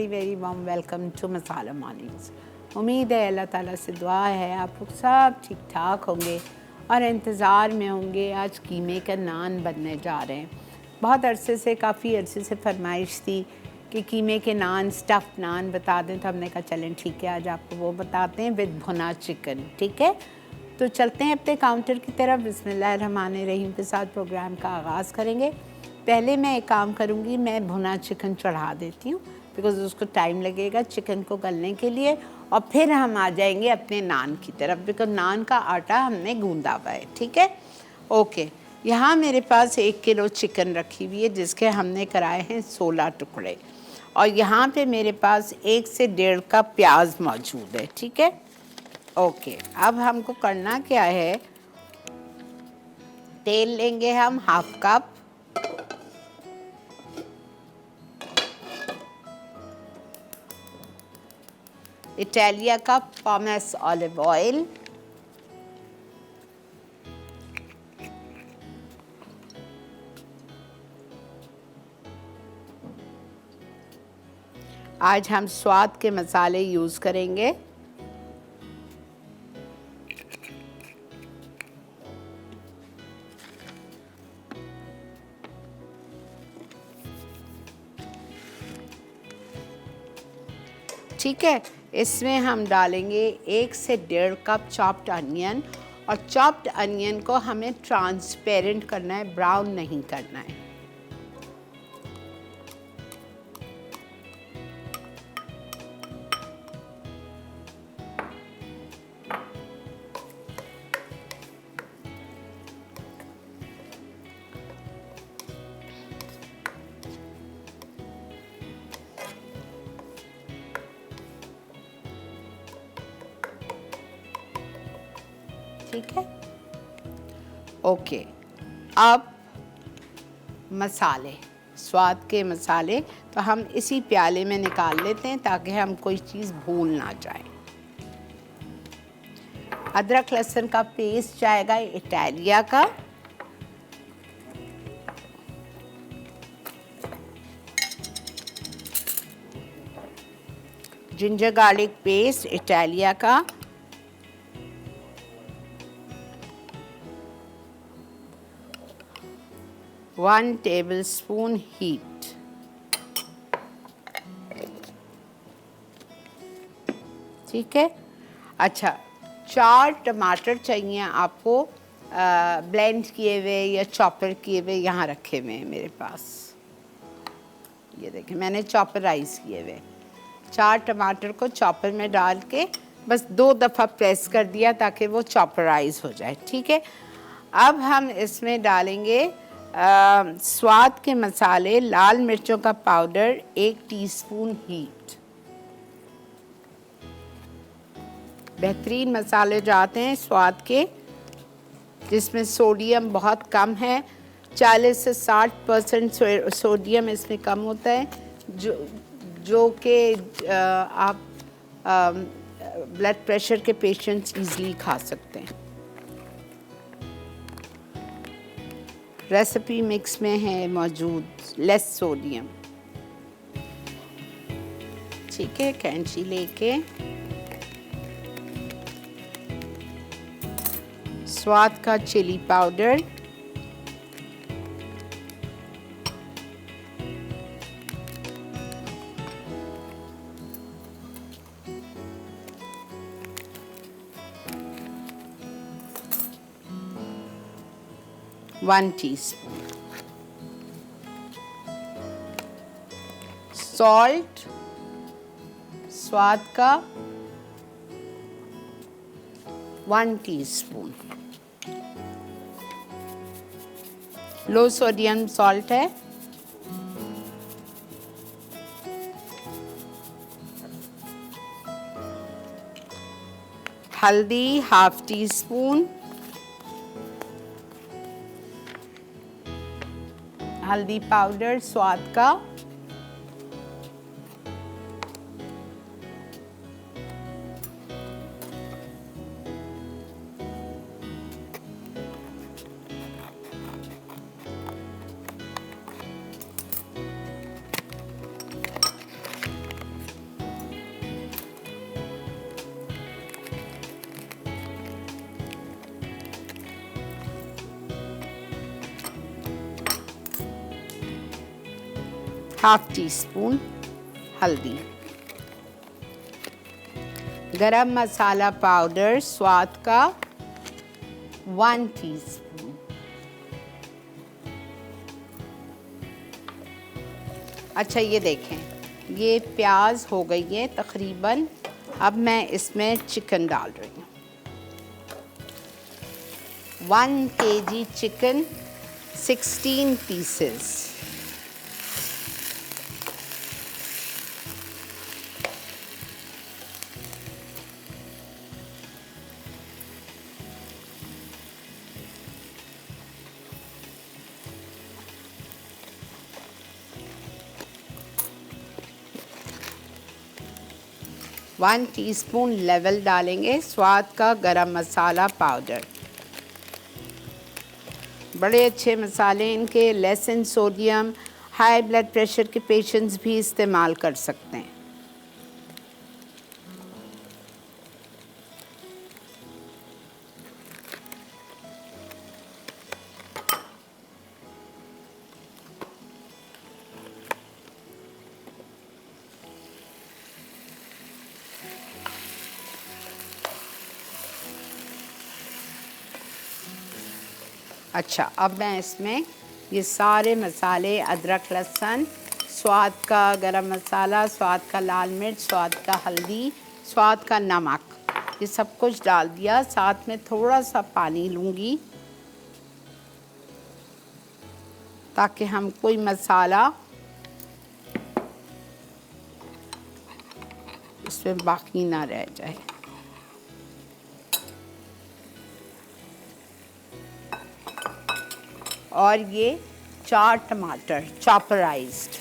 Very very warm welcome to Masala Mornings. उम्मीद है अल्लाह ताला से दुआ है आप लोग सब ठीक ठाक होंगे और इंतज़ार में होंगे। आज कीमे का नान बनने जा रहे हैं। बहुत अरसे से काफ़ी अरसे से फरमाइश थी कि कीमे के नान, स्टफ़ नान बता दें, तो हमने कहा चलें ठीक है, आज आपको वो बताते हैं विद भुना चिकन। ठीक है, तो चलते हैं अपने काउंटर की तरफ। बिस्मिल्लाहिर्रहमानिर्रहीम के साथ प्रोग्राम का आगाज़ करेंगे। पहले मैं एक काम करूँगी, मैं भुना चिकन चढ़ा देती हूँ बिकॉज़ उसको टाइम लगेगा चिकन को गलने के लिए, और फिर हम आ जाएंगे अपने नान की तरफ बिकॉज़ नान का आटा हमने गूंदा हुआ है। ठीक है, ओके। यहाँ मेरे पास 1 किलो चिकन रखी हुई है जिसके हमने कराए हैं 16 टुकड़े, और यहाँ पे मेरे पास 1 से 1.5 कप प्याज मौजूद है। ठीक है, ओके। अब हमको करना क्या है, तेल लेंगे हम ½ कप, इटालिया का पॉमेस ऑलिव ऑयल, आज हम स्वाद के मसाले यूज़ करेंगे। ठीक है, इसमें हम डालेंगे 1 से 1.5 कप चॉप्ड अनियन, और चॉप्ड अनियन को हमें ट्रांसपेरेंट करना है, ब्राउन नहीं करना है। ठीक है, ओके। अब मसाले, स्वाद के मसाले तो हम इसी प्याले में निकाल लेते हैं ताकि हम कोई चीज़ भूल ना जाए। अदरक लहसुन का पेस्ट जाएगा इटालिया का, जिंजर गार्लिक पेस्ट इटालिया का, वन टेबलस्पून हीट, ठीक है। अच्छा, 4 टमाटर चाहिए आपको, ब्लेंड किए हुए या चॉपर किए हुए, यहाँ रखे हुए हैं मेरे पास। ये देखें, मैंने चॉपराइज किए हुए 4 टमाटर को चॉपर में डाल के बस 2 दफ़ा प्रेस कर दिया ताकि वो चॉपराइज हो जाए। ठीक है, अब हम इसमें डालेंगे स्वाद के मसाले, लाल मिर्चों का पाउडर 1 टीस्पून हीट। बेहतरीन मसाले जाते हैं स्वाद के, जिसमें सोडियम बहुत कम है, 40 से 60% सोडियम इसमें कम होता है, जो कि आप ब्लड प्रेशर के पेशेंट्स इजीली खा सकते हैं। रेसिपी मिक्स में है मौजूद लेस सोडियम। ठीक है, कैंची लेके स्वाद का chili powder, one teaspoon, salt स्वाद का 1 टीस्पून, लो सोडियम सॉल्ट है। हल्दी ½ टीस्पून, हल्दी पाउडर स्वाद का, हाफ टी स्पून हल्दी, गरम मसाला पाउडर स्वाद का 1 टीस्पून। अच्छा ये देखें, ये प्याज हो गई है तकरीबन। अब मैं इसमें चिकन डाल रही हूँ। 1 kg chicken, 16 pieces. One teaspoon level डालेंगे स्वाद का गरम मसाला पाउडर। बड़े अच्छे मसाले इनके, less in sodium, high blood pressure के पेशेंट्स भी इस्तेमाल कर सकते हैं। अच्छा, अब मैं इसमें ये सारे मसाले, अदरक लहसुन, स्वाद का गरम मसाला, स्वाद का लाल मिर्च, स्वाद का हल्दी, स्वाद का नमक, ये सब कुछ डाल दिया। साथ में थोड़ा सा पानी लूँगी ताकि हम कोई मसाला इसमें बाकी ना रह जाए। और ये 4 टमाटर चॉपराइज्ड,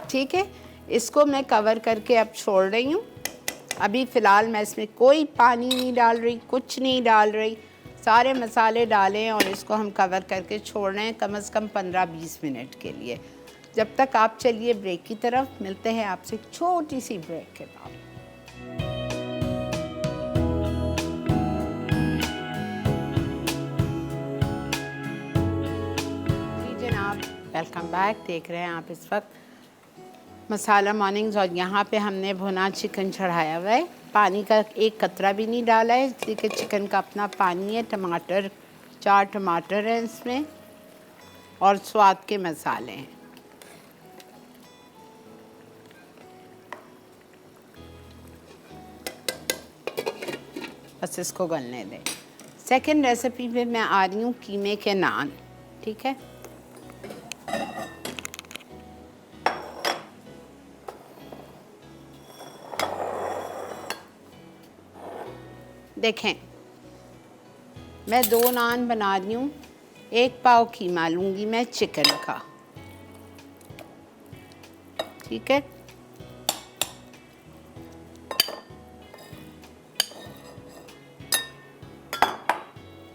ठीक है। इसको मैं कवर करके अब छोड़ रही हूँ। अभी फ़िलहाल मैं इसमें कोई पानी नहीं डाल रही, कुछ नहीं डाल रही। सारे मसाले डालें और इसको हम कवर करके छोड़ रहे हैं कम से कम 15-20 मिनट के लिए। जब तक आप चलिए ब्रेक की तरफ, मिलते हैं आपसे एक छोटी सी ब्रेक के बाद। जी जनाब, वेलकम बैक। देख रहे हैं आप इस वक्त मसाला मॉर्निंग्स, और यहाँ पे हमने भुना चिकन चढ़ाया हुआ है। पानी का एक कतरा भी नहीं डाला है, क्योंकि चिकन का अपना पानी है। टमाटर, 4 टमाटर हैं इसमें, और स्वाद के मसाले हैं। बस इसको गलने दें। सेकंड रेसिपी पे मैं आ रही हूँ कीमे के नान, ठीक है। देखें, मैं 2 नान बना रही हूँ। 1 पाव कीमा लूँगी मैं चिकन का, ठीक है।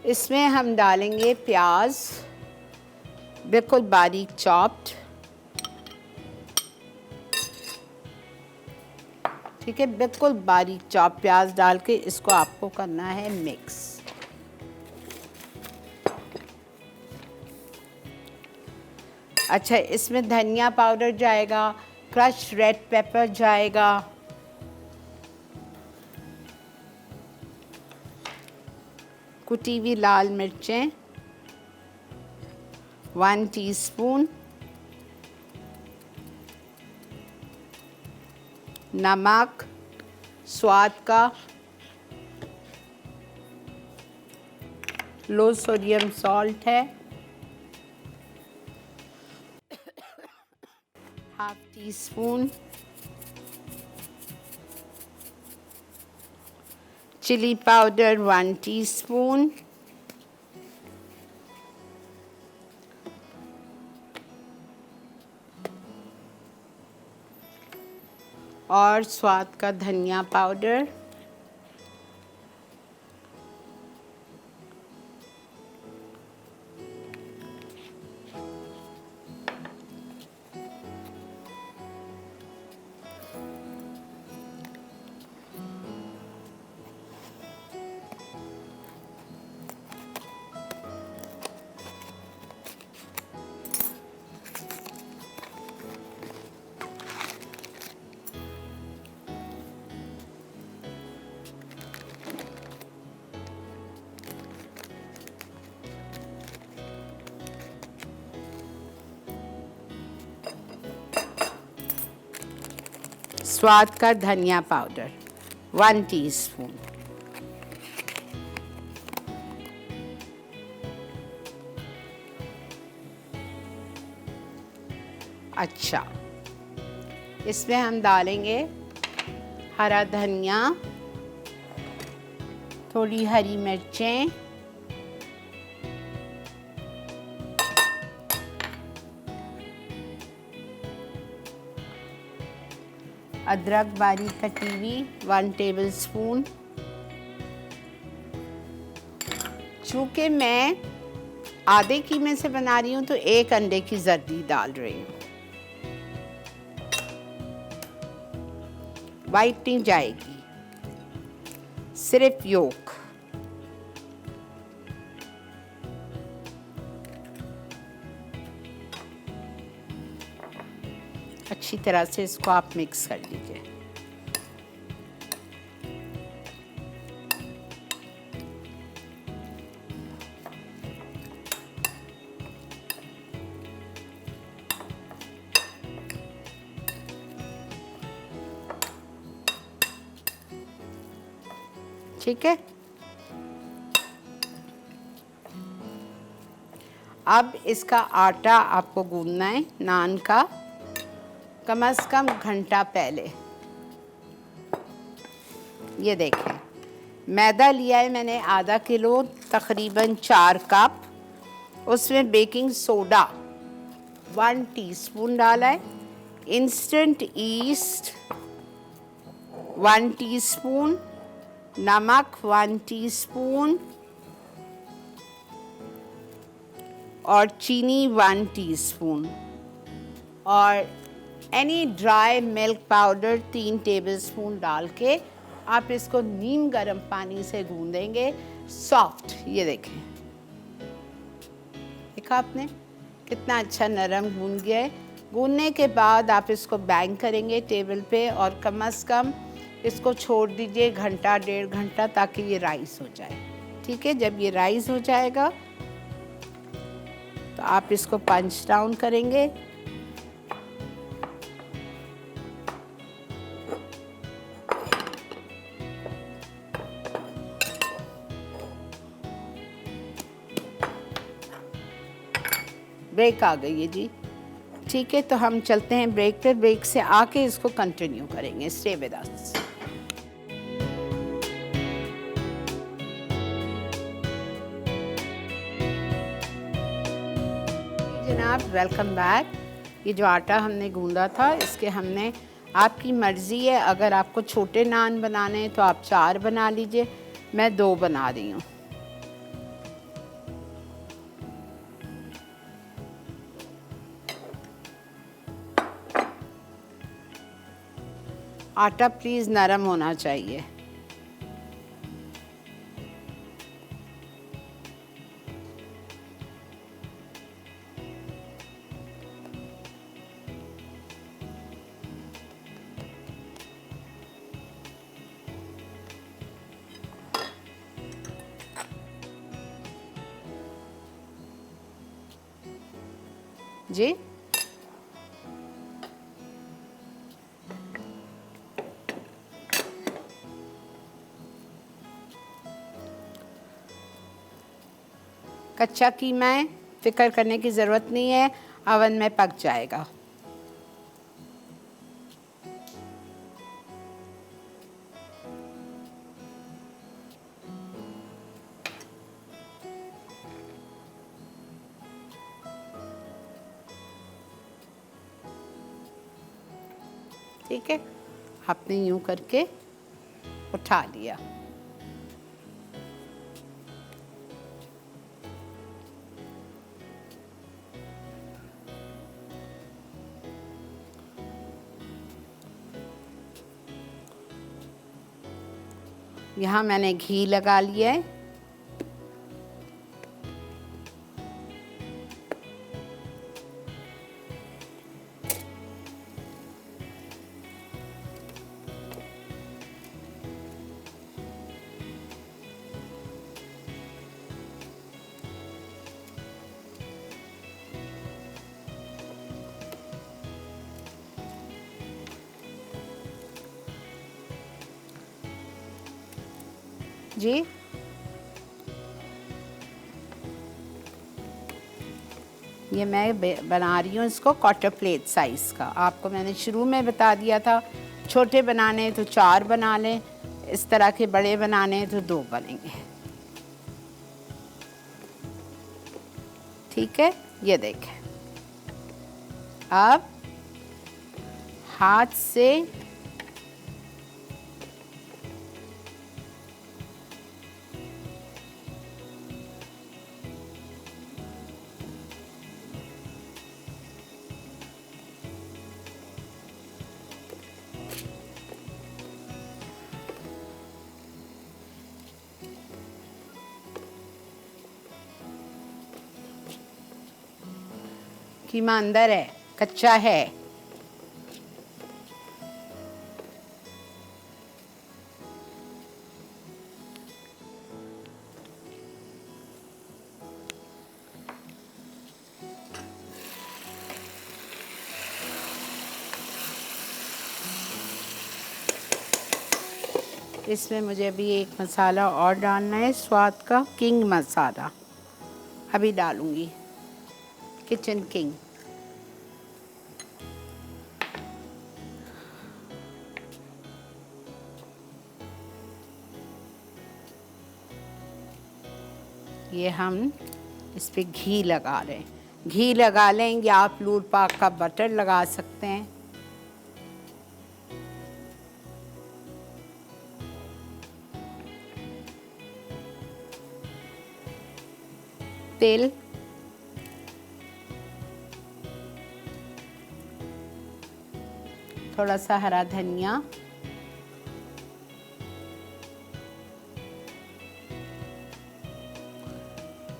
इसमें हम डालेंगे प्याज, बिल्कुल बारीक चॉप्ड, ठीक है। बिल्कुल बारीक चॉप प्याज डाल के इसको आपको करना है मिक्स। अच्छा, इसमें धनिया पाउडर जाएगा, क्रश रेड पेपर जाएगा, कुटी हुई लाल मिर्चें 1 टीस्पून, नमक स्वाद का, लो सोडियम सॉल्ट है, half teaspoon, chili powder 1 teaspoon, और स्वाद का धनिया पाउडर, स्वाद का धनिया पाउडर 1 टीस्पून। अच्छा, इसमें हम डालेंगे हरा धनिया, थोड़ी हरी मिर्चें, अदरक बारीक कटी हुई 1 टेबलस्पून। चूँकि मैं आधे कीमे से बना रही हूँ तो 1 अंडे की जर्दी डाल रही हूँ, वाइट नहीं जाएगी, सिर्फ योक। अच्छी तरह से इसको आप मिक्स कर लीजिए। ठीक है, अब इसका आटा आपको गूंदना है नान का कम से कम घंटा पहले। ये देखें, मैदा लिया है मैंने आधा किलो, तकरीबन 4 कप। उसमें बेकिंग सोडा 1 टीस्पून डाला है, इंस्टेंट ईस्ट 1 टीस्पून, नमक 1 टीस्पून और चीनी 1 टीस्पून और any dry milk powder 3 tablespoon डाल के आप इसको नीम गर्म पानी से गूंदेंगे सॉफ्ट। ये देखें, देखा आपने कितना अच्छा नरम गूंद गया है। गूंदने के बाद आप इसको बैंग करेंगे टेबल पे और कम से कम इसको छोड़ दीजिए घंटा 1.5 घंटा ताकि ये राइस हो जाए। ठीक है, जब ये राइस हो जाएगा तो आप इसको पंच डाउन करेंगे। ब्रेक आ गई है जी। ठीक है, तो हम चलते हैं ब्रेक पे। ब्रेक से आके इसको कंटिन्यू करेंगे। Stay with us. जनाब, वेलकम बैक। ये जो आटा हमने गूंदा था इसके हमने, आपकी मर्ज़ी है, अगर आपको छोटे नान बनाने हैं तो आप 4 बना लीजिए, मैं 2 बना रही हूँ। आटा प्लीज़ नरम होना चाहिए। जी, कच्चा कीमा है, फिक्र करने की ज़रूरत नहीं है, अवन में पक जाएगा। ठीक है, आपने यूं करके उठा लिया। यहाँ मैंने घी लगा लिया है। जी, ये मैं बना रही हूँ इसको क्वार्टर प्लेट साइज़ का। आपको मैंने शुरू में बता दिया था, छोटे बनाने हैं तो 4 बना लें, इस तरह के बड़े बनाने हैं तो 2 बनेंगे। ठीक है, ये देखें। अब हाथ से कीमा अंदर है, कच्चा है। इसमें मुझे अभी एक मसाला और डालना है स्वाद का, किंग मसाला अभी डालूंगी, किचन किंग। ये हम इस पे घी लगा रहे हैं, घी लगा लेंगे, आप लूट पाक का बटर लगा सकते हैं। तेल, थोड़ा सा हरा धनिया,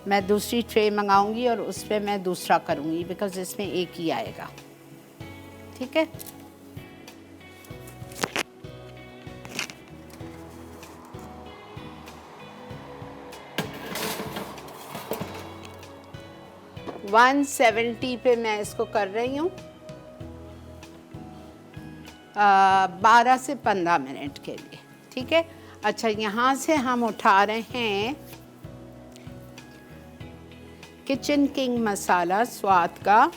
मैं दूसरी ट्रे मंगाऊंगी और उस पर मैं दूसरा करूंगी, बिकॉज इसमें एक ही आएगा। ठीक है, वन 170 पे मैं इसको कर रही हूँ 12 से 15 मिनट के लिए। ठीक है, अच्छा यहाँ से हम उठा रहे हैं किचन किंग मसाला स्वाद का।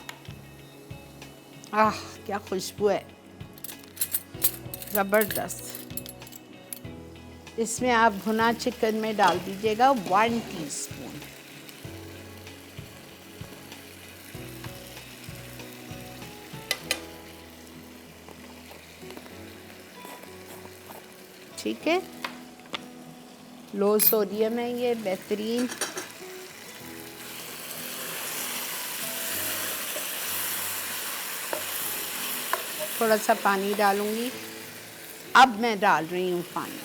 आह, क्या खुशबू है, ज़बरदस्त। इसमें आप भुना चिकन में डाल दीजिएगा 1 टीस्पून। ठीक है, लो सोडियम है ये, बेहतरीन। थोड़ा सा पानी डालूंगी, अब मैं डाल रही हूँ पानी।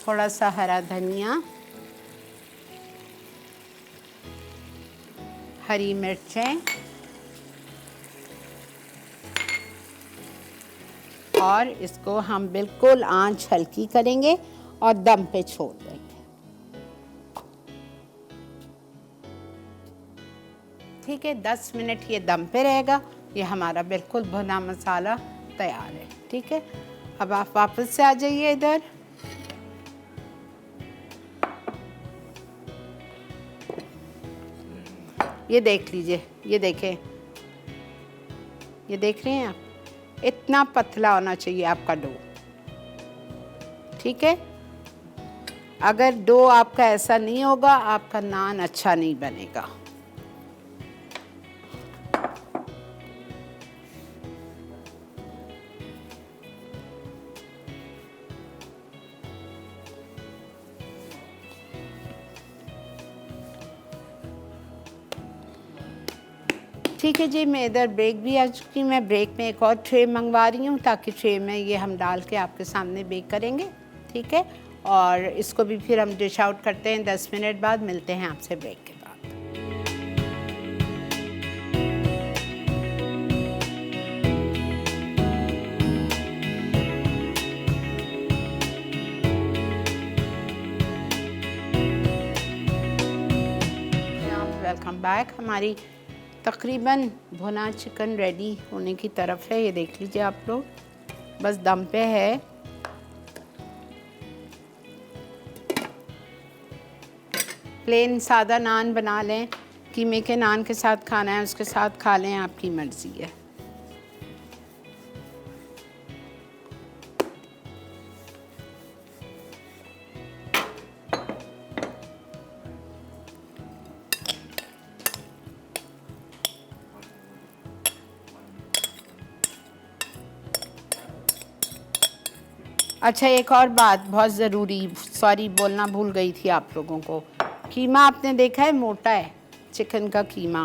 थोड़ा सा हरा धनिया, हरी मिर्चें और इसको हम बिल्कुल आंच हल्की करेंगे और दम पे छोड़ देंगे। ठीक है, 10 मिनट ये दम पे रहेगा। ये हमारा बिल्कुल भुना मसाला तैयार है। ठीक है, अब आप वापस से आ जाइए इधर। ये देख लीजिए, ये देखें, ये देख रहे हैं आप, इतना पतला होना चाहिए आपका डो। ठीक है, अगर डो आपका ऐसा नहीं होगा, आपका नान अच्छा नहीं बनेगा। ठीक है जी, मैं इधर ब्रेक भी आ चुकी हूँ। मैं ब्रेक में एक और ट्रे मंगवा रही हूँ ताकि ट्रे में ये हम डाल के आपके सामने बेक करेंगे। ठीक है, और इसको भी फिर हम डिश आउट करते हैं। 10 मिनट बाद मिलते हैं आपसे ब्रेक के। Welcome back. हमारी तकरीबन भुना चिकन रेडी होने की तरफ है। ये देख लीजिए आप लोग, बस दम पे है। प्लेन सादा नान बना लें, कीमे के नान के साथ खाना है उसके साथ खा लें, आपकी मर्ज़ी है। अच्छा, एक और बात बहुत ज़रूरी, सॉरी बोलना भूल गई थी आप लोगों को। कीमा आपने देखा है मोटा है चिकन का कीमा,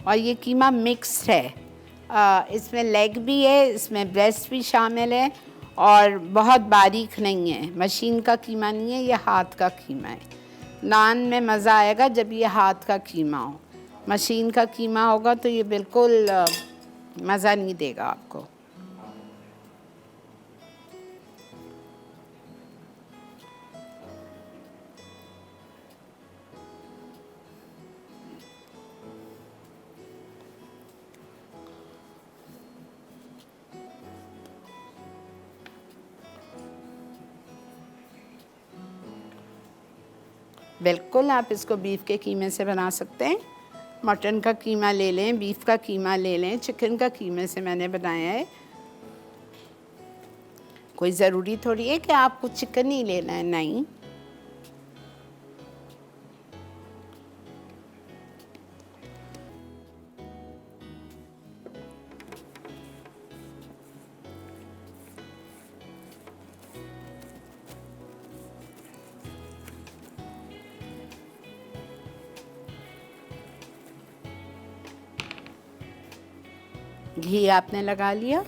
और ये कीमा मिक्स है। इसमें लेग भी है, इसमें ब्रेस्ट भी शामिल है, और बहुत बारीक नहीं है। मशीन का कीमा नहीं है, ये हाथ का कीमा है। नान में मज़ा आएगा जब ये हाथ का कीमा हो। मशीन का कीमा होगा तो ये बिल्कुल मज़ा नहीं देगा आपको। बिल्कुल आप इसको बीफ के कीमे से बना सकते हैं। मटन का कीमा ले लें, बीफ का कीमा ले लें, चिकन का कीमे से मैंने बनाया है। कोई ज़रूरी थोड़ी है कि आपको चिकन ही लेना है, नहीं। घी आपने लगा लिया।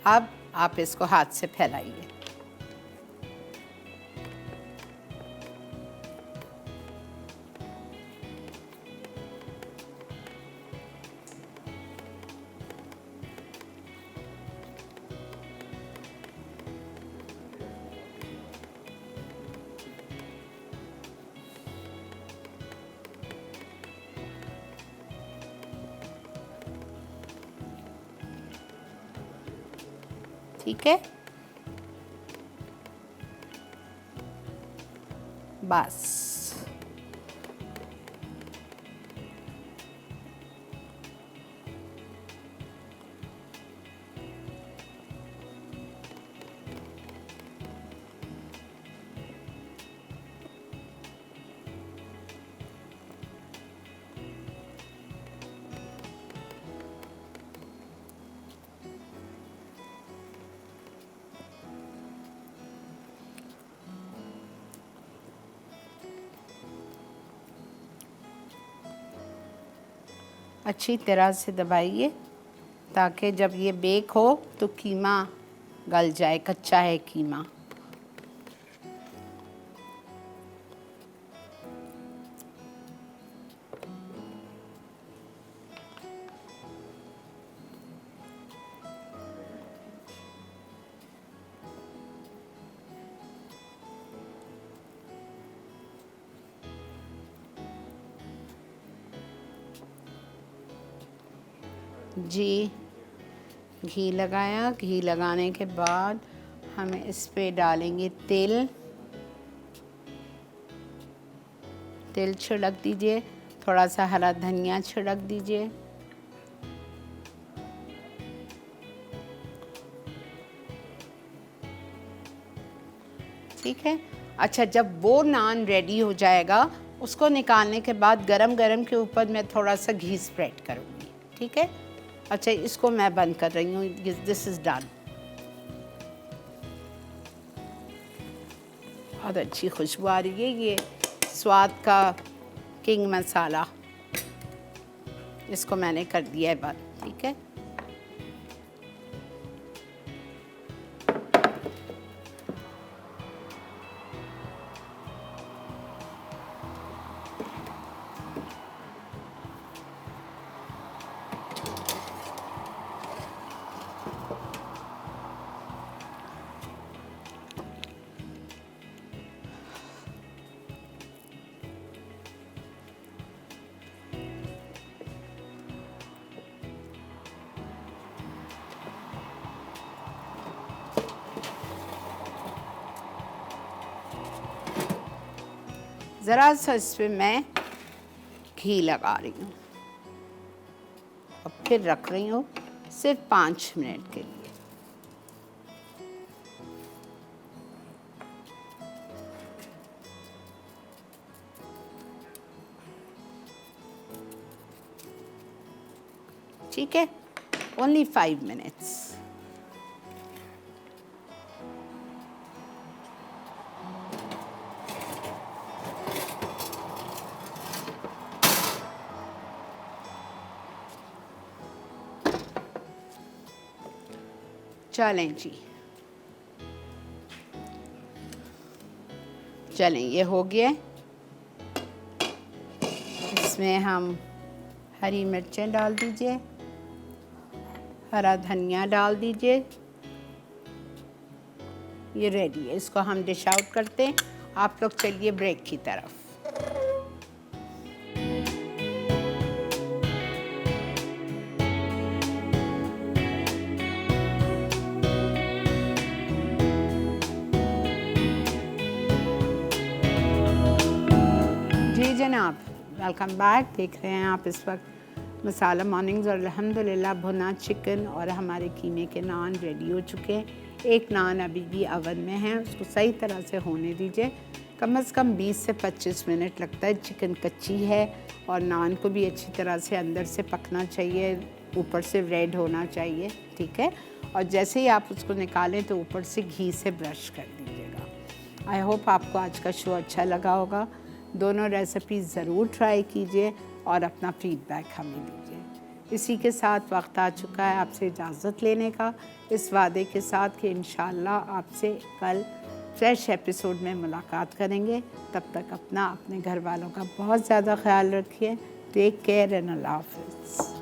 अब आप इसको हाथ से फैलाइए। ठीक है, बस। अच्छी तरह से दबाइए ताकि जब ये बेक हो तो कीमा गल जाए, कच्चा है कीमा। जी, घी लगाया। घी लगाने के बाद हम इस पे डालेंगे तेल। तेल छिड़क दीजिए, थोड़ा सा हरा धनिया छिड़क दीजिए। ठीक है। अच्छा, जब वो नान रेडी हो जाएगा उसको निकालने के बाद गरम गरम के ऊपर मैं थोड़ा सा घी स्प्रेड करूँगी। ठीक है। अच्छा, इसको मैं बंद कर रही हूँ। This is done. बहुत अच्छी खुशबू आ रही है। ये स्वाद का किंग मसाला, इसको मैंने कर दिया है बंद। ठीक है। ज़रा सा इस पर मैं घी लगा रही हूँ और फिर रख रही हूँ सिर्फ 5 मिनट के लिए। ठीक है, ओनली 5 मिनट्स। चलें जी, चलें, ये हो गया। इसमें हम हरी मिर्चें डाल दीजिए, हरा धनिया डाल दीजिए। ये रेडी है, इसको हम डिश आउट करते हैं। आप लोग चलिए ब्रेक की तरफ। जी जनाब, वेलकम बैक। देख रहे हैं आप इस वक्त मसाला मॉर्निंग्स और अल्हम्दुलिल्लाह भुना चिकन और हमारे कीमे के नान रेडी हो चुके हैं। एक नान अभी भी अवन में है, उसको सही तरह से होने दीजिए। कम से कम 20 से 25 मिनट लगता है। चिकन कच्ची है और नान को भी अच्छी तरह से अंदर से पकना चाहिए, ऊपर से रेड होना चाहिए। ठीक है, और जैसे ही आप उसको निकालें तो ऊपर से घी से ब्रश कर दीजिएगा। आई होप आपको आज का शो अच्छा लगा होगा। दोनों रेसिपी ज़रूर ट्राई कीजिए और अपना फीडबैक हमें दीजिए। इसी के साथ वक्त आ चुका है आपसे इजाज़त लेने का, इस वादे के साथ कि इंशाअल्लाह आपसे कल फ्रेश एपिसोड में मुलाकात करेंगे। तब तक अपना, अपने घर वालों का बहुत ज़्यादा ख्याल रखिए। टेक केयर एंड अल्लाह हाफ़िज़।